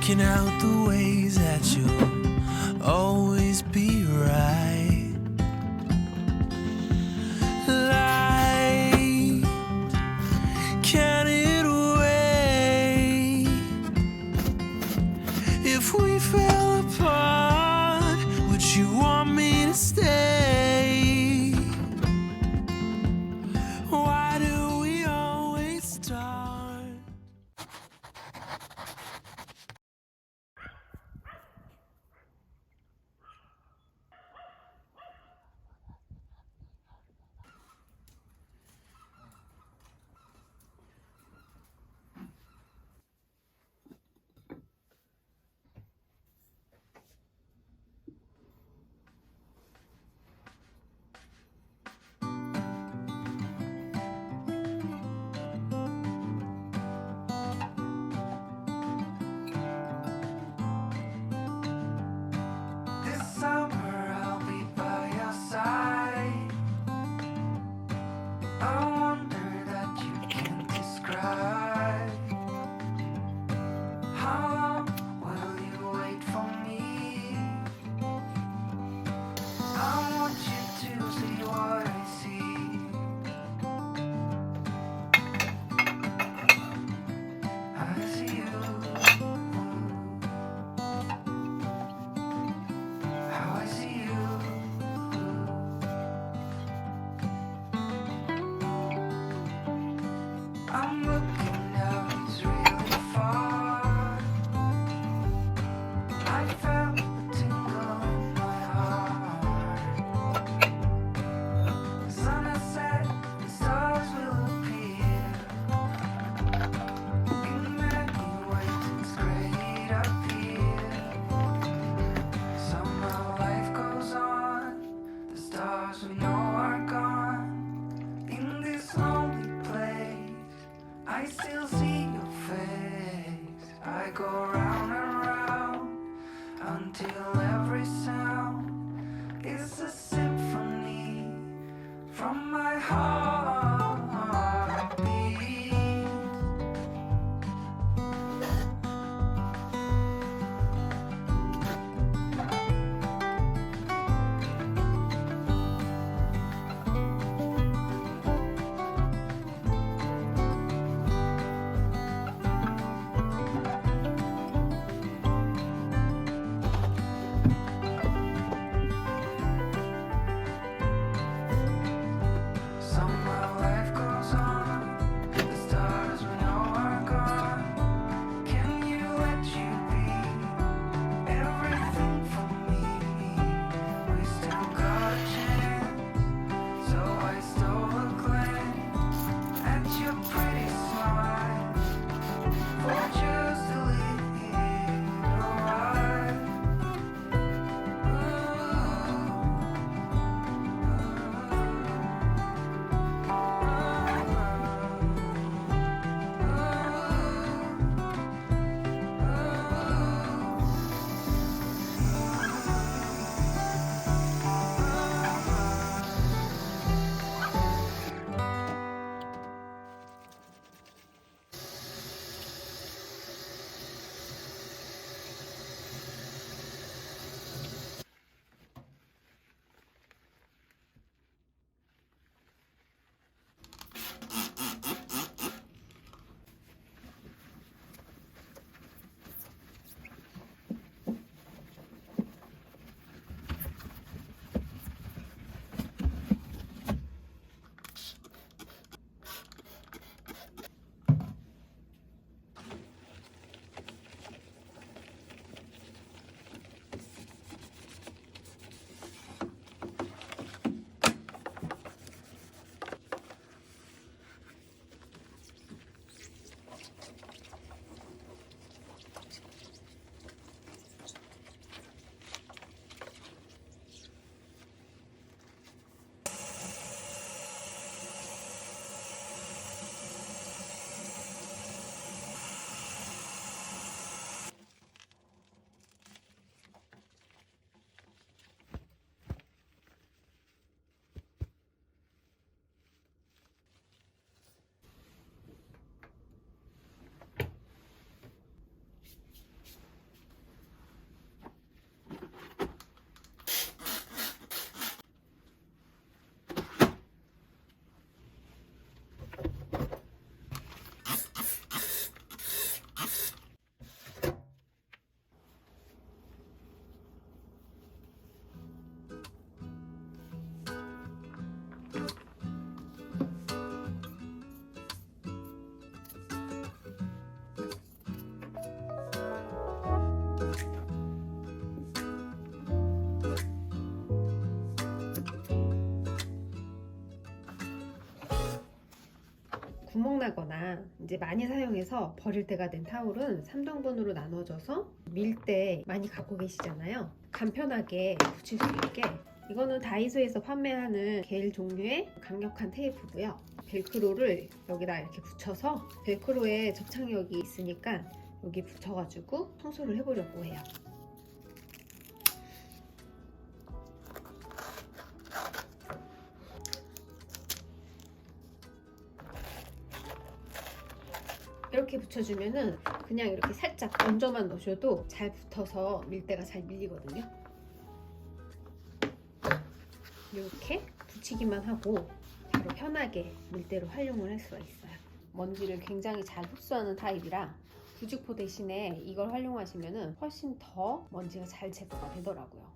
working out the ways that you'll always be right. Light, can it wait? If we fell apart, would you want me to stay? Why do we always start? This summer I'll be by your side. A wonder that you can't describe. How long will you wait for me? I want you to see what I see. I see you. How I see you. I'm looking out, it's really far. I felt a tingle in my heart. The sun has set, the stars will appear. In many ways it's great up here. Somehow life goes on, the stars we know are gone. In this lonely place, I still see your face. I go round and round until every sound is a symphony from my heartbeat. Somehow 구멍 나거나 이제 많이 사용해서 버릴 때가 된 타올은 3등분으로 나눠져서 밀 때 많이 갖고 계시잖아요. 간편하게 붙일 수 있게 이거는 다이소에서 판매하는 게일 종류의 강력한 테이프고요. 벨크로를 여기다 이렇게 붙여서 벨크로에 접착력이 있으니까 여기 붙여가지고 청소를 해보려고 해요. 이렇게 붙여주면은 그냥 이렇게 살짝 얹어만 넣으셔도 잘 붙어서 밀대가 잘 밀리거든요. 이렇게 붙이기만 하고 바로 편하게 밀대로 활용을 할 수가 있어요. 먼지를 굉장히 잘 흡수하는 타입이라 부직포 대신에 이걸 활용하시면 훨씬 더 먼지가 잘 제거가 되더라고요.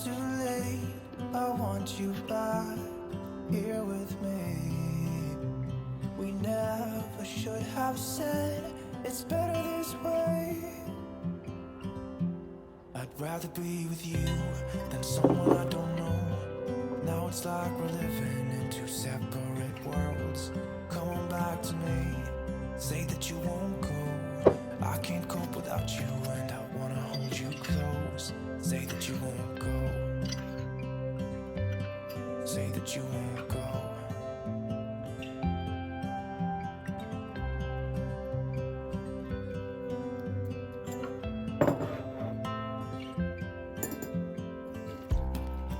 too late. I want you back here with me. We never should have said it's better this way. I'd rather be with you than someone I don't know. Now it's like we're living in two separate worlds. Come on back to me, say that you won't go. I can't cope without you and I wanna hold you close. Say that you won't go. Say that you won't go.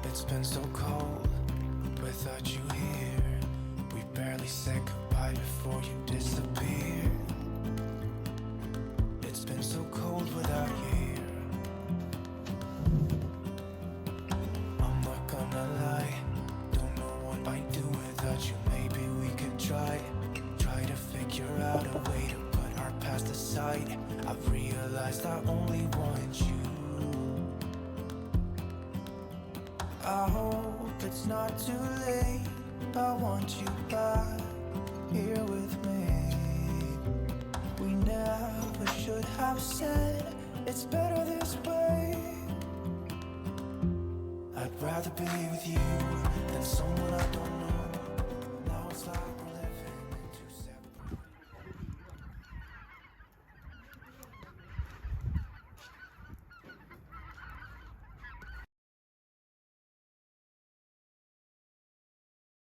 It's been so cold without you here. We barely said goodbye before you disappeared. It's been so cold without you here. I'm not gonna lie, don't know what I'd do without you. Maybe we could try to figure out a way to put our past aside. I've realized I only want you. I hope it's not too late. I want you back here with me. We never should have said it's better this way. I'd rather be with you than someone